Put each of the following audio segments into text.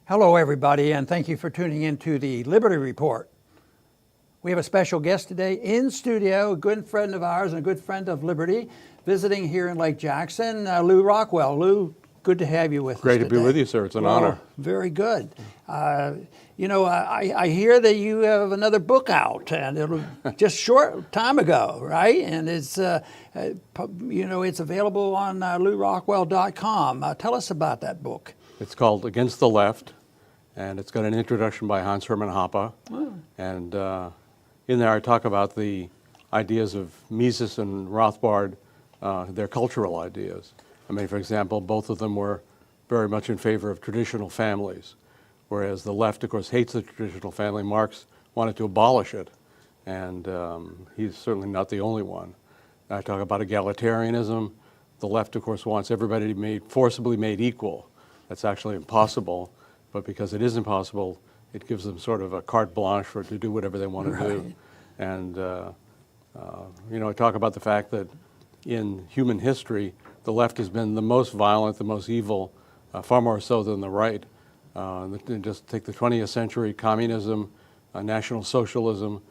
Hello, everybody, and thank you for tuning in to the Liberty Report. We have a special guest today in studio, a good friend of ours and a good friend of Liberty, visiting here in Lake Jackson, Lew Rockwell. Lew, good to have you with us today. Great to be with you, sir. It's an honor. Very good. I hear that you have another book out, and it was just short time ago, right? And it's available on LewRockwell.com. Tell us about that book. It's called Against the Left, and it's got an introduction by Hans Hermann Hoppe. Oh. And in there I talk about the ideas of Mises and Rothbard, their cultural ideas. I mean, for example, both of them were very much in favor of traditional families, whereas the left, of course, hates the traditional family. Marx wanted to abolish it, and he's certainly not the only one. I talk about egalitarianism. The left, of course, wants everybody to be forcibly made equal. That's actually impossible, but because it is impossible, it gives them sort of a carte blanche to do whatever they want to do. And, I talk about the fact that in human history, the left has been the most violent, the most evil, far more so than the right. Just take the 20th century, communism, National Socialism,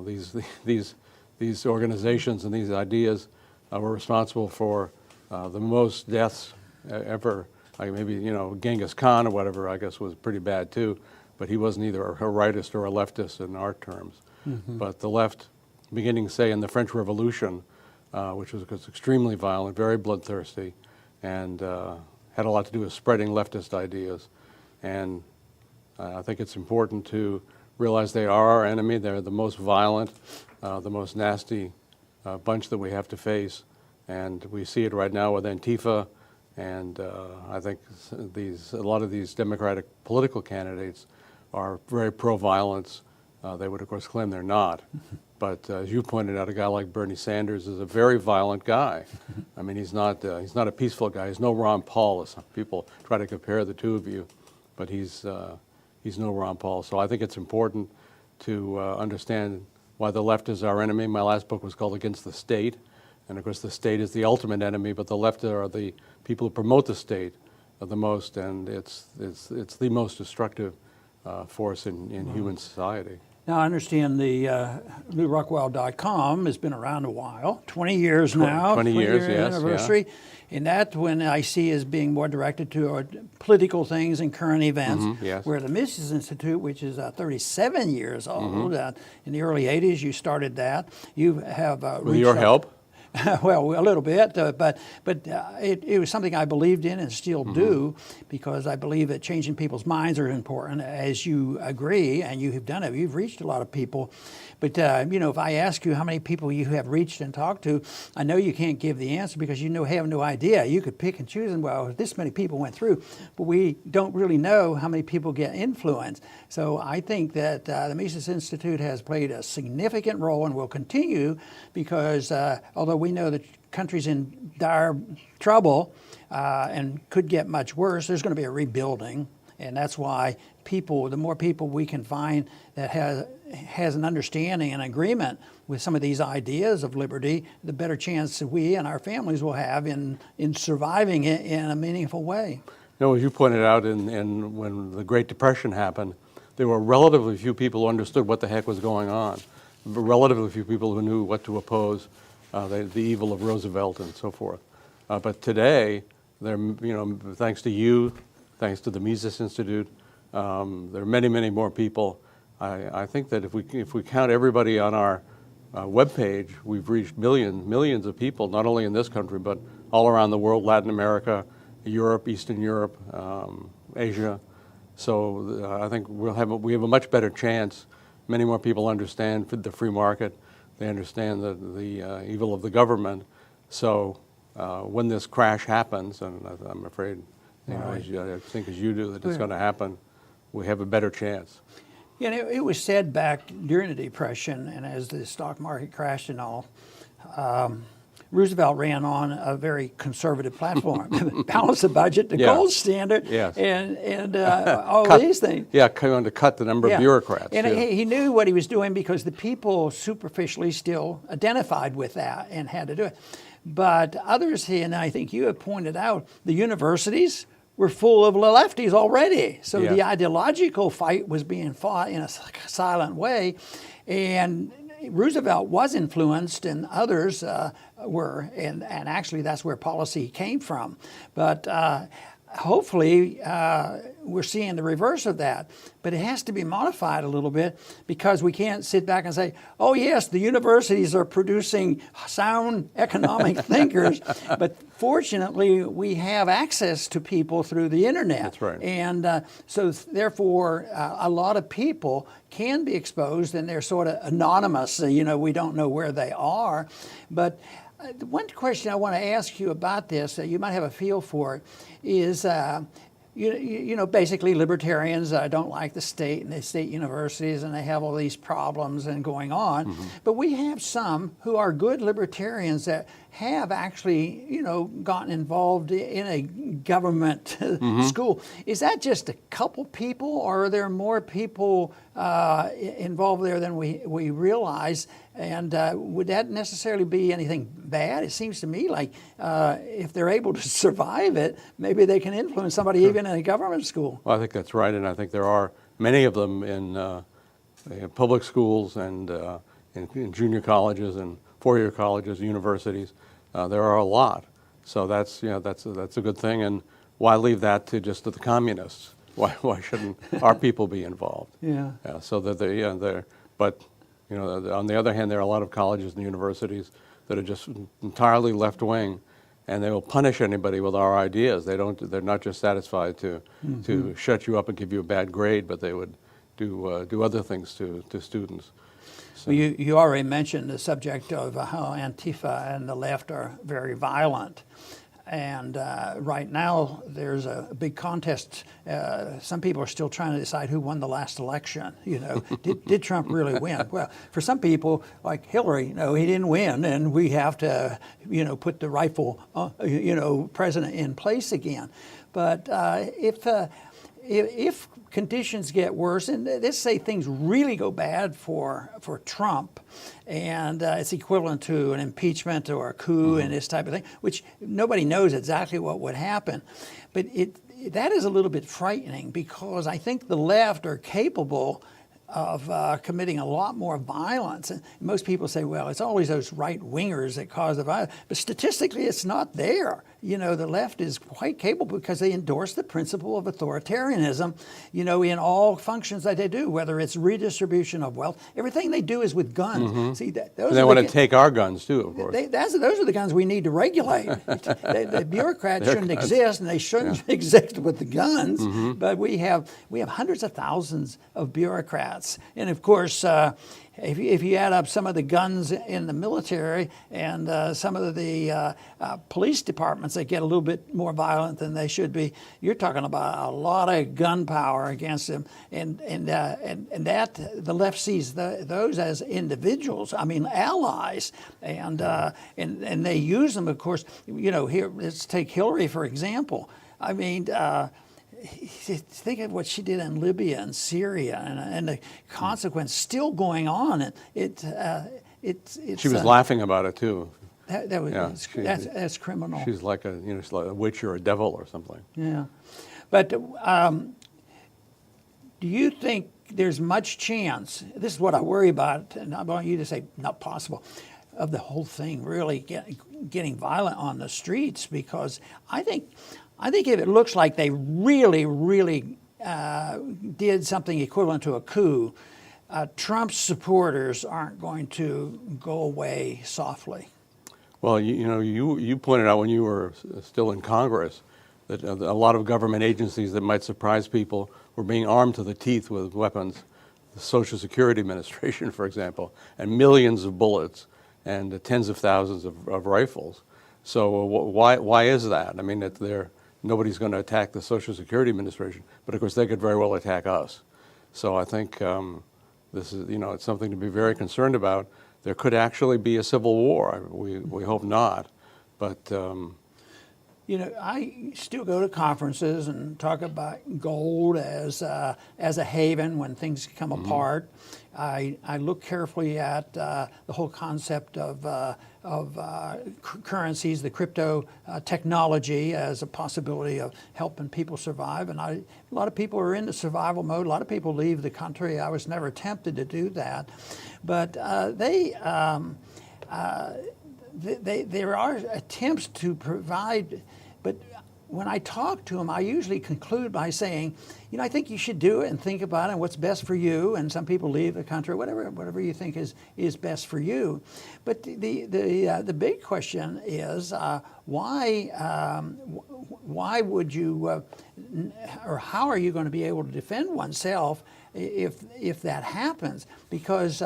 these organizations and these ideas were responsible for the most deaths ever. Like maybe, Genghis Khan or whatever, I guess, was pretty bad too, but he wasn't either a rightist or a leftist in our terms. Mm-hmm. But the left, beginning, say, in the French Revolution, which was extremely violent, very bloodthirsty, and had a lot to do with spreading leftist ideas. And I think it's important to realize they are our enemy. They're the most violent, the most nasty bunch that we have to face. And we see it right now with Antifa. And I think a lot of these Democratic political candidates are very pro-violence. They would, of course, claim they're not. But as you pointed out, a guy like Bernie Sanders is a very violent guy. I mean, he's not a peaceful guy. He's no Ron Paul, as some people try to compare the two of you. But he's no Ron Paul. So I think it's important to understand why the left is our enemy. My last book was called Against the State. And of course, the state is the ultimate enemy, but the left are the people who promote the state the most, and it's the most destructive force in human society. Now, I understand the LewRockwell.com has been around a while, 20 years now. 20 years, yes. Anniversary. Yeah. And that one I see as being more directed to political things and current events, yes. Where the Misus Institute, which is 37 years old, in the early 80s you started that. You have with your help? Well, a little bit, but it was something I believed in and still do, because I believe that changing people's minds are important, as you agree, and you have done it. You've reached a lot of people. But, if I ask you how many people you have reached and talked to, I know you can't give the answer because you have no idea. You could pick and choose, and this many people went through, but we don't really know how many people get influenced. So I think that the Misus Institute has played a significant role and will continue, because although we know the country's in dire trouble and could get much worse, there's going to be a rebuilding. And that's why the more people we can find that has an understanding and agreement with some of these ideas of liberty, the better chance we and our families will have in surviving it in a meaningful way. As you pointed out, when the Great Depression happened, there were relatively few people who understood what the heck was going on. Relatively few people who knew what to oppose, the evil of Roosevelt and so forth. But today, thanks to you, thanks to the Mises Institute, there are many, many more people. I think that if we count everybody on our webpage, we've reached millions of people, not only in this country, but all around the world, Latin America, Europe, Eastern Europe, Asia. So I think we have a much better chance. Many more people understand the free market. They understand the evil of the government. So when this crash happens, and I'm afraid, I think as you do, that it's going to happen, we have a better chance. It was said back during the Depression, and as the stock market crashed and all, Roosevelt ran on a very conservative platform, balance the budget, the gold standard, and all these things. Yeah, going to cut the number of bureaucrats. And he knew what he was doing because the people superficially still identified with that and had to do it. But others, and I think you have pointed out, the universities were full of lefties already. So Yeah. the ideological fight was being fought in a silent way. And Roosevelt was influenced, and others were, and actually that's where policy came from. But hopefully we're seeing the reverse of that. But it has to be modified a little bit, because we can't sit back and say, oh yes, the universities are producing sound economic thinkers, but fortunately we have access to people through the internet. That's right. And so therefore a lot of people can be exposed, and they're sort of anonymous. We don't know where they are. But one question I want to ask you about this, you might have a feel for it, is basically libertarians don't like the state and the state universities, and they have all these problems and going on. Mm-hmm. But we have some who are good libertarians that have actually, gotten involved in a government school. Is that just a couple people, or are there more people involved there than we realize? And would that necessarily be anything bad? It seems to me like if they're able to survive it, maybe they can influence somebody even in a government school. Well, I think that's right, and I think there are many of them in public schools and in junior colleges and four-year colleges, universities. There are a lot, so that's a good thing. And why leave that to the communists? Why shouldn't our people be involved? Yeah. So that they're but. On the other hand, there are a lot of colleges and universities that are just entirely left-wing, and they will punish anybody with our ideas. They're not just satisfied to shut you up and give you a bad grade, but they would do other things to students. So. Well, you already mentioned the subject of how Antifa and the left are very violent. And right now, there's a big contest. Some people are still trying to decide who won the last election. Did Trump really win? Well, for some people, like Hillary, he didn't win, and we have to, put the rightful, president in place again. But if conditions get worse, and let's say things really go bad for Trump, and it's equivalent to an impeachment or a coup and this type of thing, which nobody knows exactly what would happen. But that is a little bit frightening, because I think the left are capable of committing a lot more violence. And most people say, well, it's always those right-wingers that cause the violence. But statistically, it's not there. The left is quite capable, because they endorse the principle of authoritarianism, in all functions that they do, whether it's redistribution of wealth. Everything they do is with guns. Mm-hmm. See, they want to take our guns, too, of course. Those are the guns we need to regulate. The bureaucrats shouldn't exist, and they shouldn't exist with the guns. Mm-hmm. But we have hundreds of thousands of bureaucrats. And of course, if you add up some of the guns in the military and some of the police departments that get a little bit more violent than they should be, you're talking about a lot of gun power against them, and that the left sees those as individuals. I mean, allies, and they use them. Of course, here, let's take Hillary for example. I mean. Think of what she did in Libya and Syria, and the consequence still going on. And she was laughing about it too. That's criminal. She's like she's like a witch or a devil or something. Yeah, but do you think there's much chance? This is what I worry about, and I want you to say not possible, of the whole thing really getting violent on the streets, because I think if it looks like they really, really did something equivalent to a coup, Trump's supporters aren't going to go away softly. Well, you pointed out when you were still in Congress that a lot of government agencies that might surprise people were being armed to the teeth with weapons. The Social Security Administration, for example, and millions of bullets and tens of thousands of rifles. So why is that? I mean, nobody's going to attack the Social Security Administration, but of course they could very well attack us. So I think this is, it's something to be very concerned about. There could actually be a civil war. We hope not, but You know, I still go to conferences and talk about gold as a haven when things come apart. I look carefully at the whole concept of currencies, the crypto technology as a possibility of helping people survive. And a lot of people are into survival mode. A lot of people leave the country. I was never tempted to do that, but there are attempts to provide, but when I talk to them, I usually conclude by saying, you know, I think you should do it and think about it and what's best for you. And some people leave the country, whatever you think is best for you. But the big question is why would you or how are you going to be able to defend oneself if that happens? Because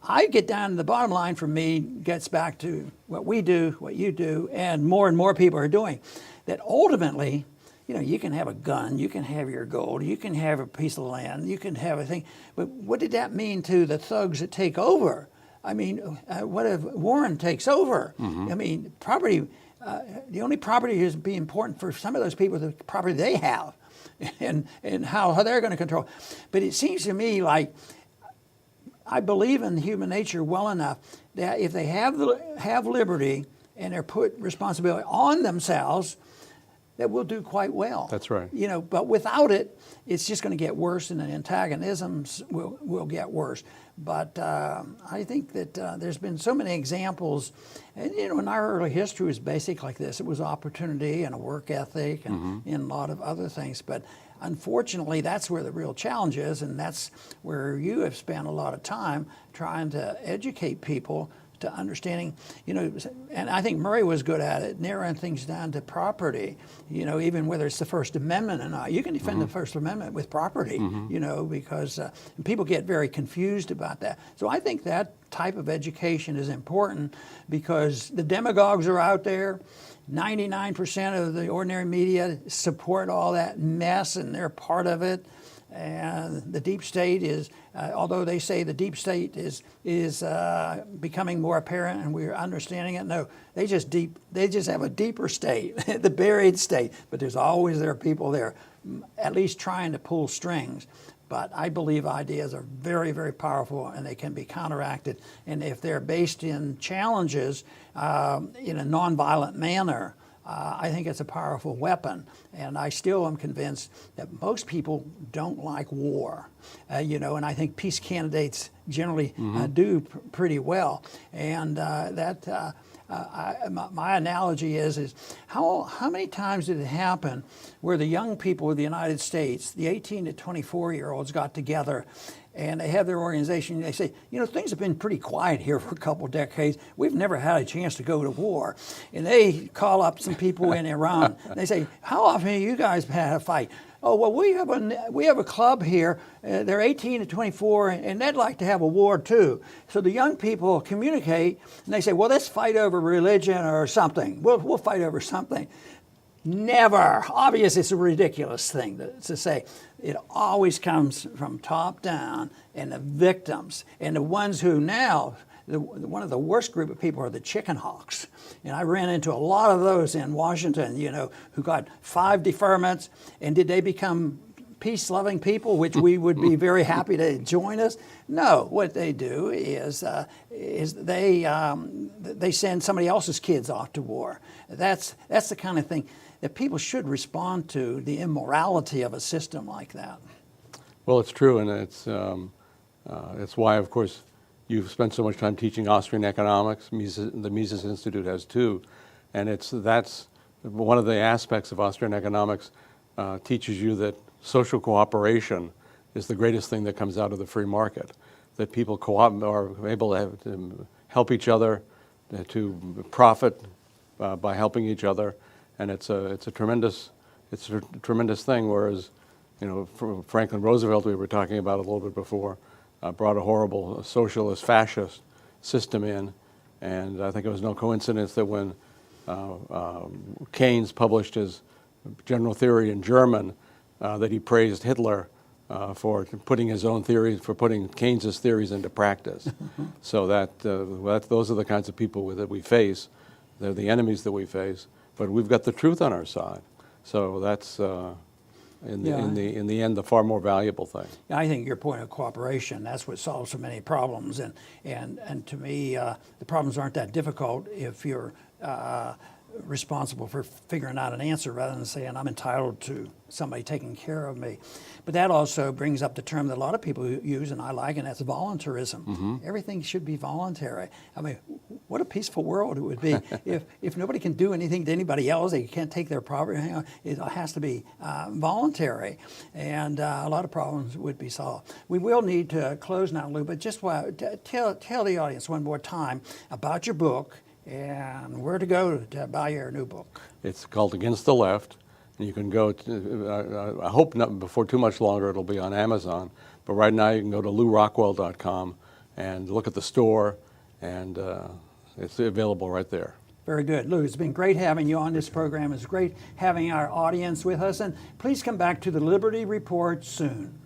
I get down to the bottom line for me gets back to what we do, what you do, and more people are doing. That ultimately, you know, you can have a gun, you can have your gold, you can have a piece of land, you can have a thing, but what did that mean to the thugs that take over? I mean, what if Warren takes over? I mean, property, the only property is be important for some of those people, the property they have, and how they're going to control. But it seems to me like I believe in human nature well enough that if they have liberty and they're put responsibility on themselves, that we'll do quite well. That's right. You know, but without it, it's just going to get worse, and the antagonisms will get worse. But I think that there's been so many examples, and you know, in our early history was basic like this. It was opportunity and a work ethic, and a lot of other things. But unfortunately, that's where the real challenge is, and that's where you have spent a lot of time trying to educate people to understanding, you know, and I think Murray was good at it, narrowing things down to property, you know, even whether it's the First Amendment or not. You can defend the First Amendment with property, you know, because people get very confused about that. So I think that type of education is important because the demagogues are out there. 99% of the ordinary media support all that mess, and they're part of it. And the deep state is, although they say the deep state is becoming more apparent and we're understanding it, no, they just have a deeper state, the buried state. But there are people there, at least trying to pull strings. But I believe ideas are very, very powerful, and they can be counteracted. And if they're based in challenges in a nonviolent manner, I think it's a powerful weapon. And I still am convinced that most people don't like war, you know, and I think peace candidates generally do pretty well. And my analogy is how many times did it happen where the young people of the United States, the 18 to 24-year-olds, got together and they have their organization and they say, you know, things have been pretty quiet here for a couple of decades. We've never had a chance to go to war. And they call up some people in Iran. And they say, how often have you guys had a fight? Oh, well, we have a club here. They're 18 to 24, and they'd like to have a war too. So the young people communicate, and they say, well, let's fight over religion or something. We'll fight over something. Never. Obviously, it's a ridiculous thing to say. It always comes from top down, and the victims, and the ones who now, one of the worst group of people are the chicken hawks. And I ran into a lot of those in Washington, you know, who got 5 deferments, and did they become peace-loving people, which we would be very happy to join us? No, what they do is they send somebody else's kids off to war. That's the kind of thing that people should respond to, the immorality of a system like that. Well, it's true, and it's why, of course, you've spent so much time teaching Austrian economics. The Misus Institute has too, and that's one of the aspects of Austrian economics. Teaches you that social cooperation is the greatest thing that comes out of the free market. That people are able to help each other, to profit by helping each other, and it's a tremendous thing. Whereas, you know, Franklin Roosevelt, we were talking about a little bit before, brought a horrible socialist, fascist system in, and I think it was no coincidence that when Keynes published his general theory in German, that he praised Hitler for putting his own theories, for putting Keynes's theories into practice. So those are the kinds of people that we face. They're the enemies that we face. but we've got the truth on our side. So that's in the end the far more valuable thing. I think your point of cooperation, that's what solves so many problems. And to me, the problems aren't that difficult if you're responsible for figuring out an answer rather than saying I'm entitled to somebody taking care of me. But that also brings up the term that a lot of people use, and I like, and that's volunteerism. Everything should be voluntary. I mean, what a peaceful world it would be if nobody can do anything to anybody else, they can't take their property, it has to be voluntary, and a lot of problems would be solved. We will need to close now, Lew, but just tell the audience one more time about your book and where to go to buy your new book. It's called Against the Left, and you can go to, I hope not before too much longer it'll be on Amazon, but right now you can go to lewrockwell.com and look at the store, and it's available right there. Very good. Lew, it's been great having you on this program. It's great having our audience with us, and please come back to the Liberty Report soon.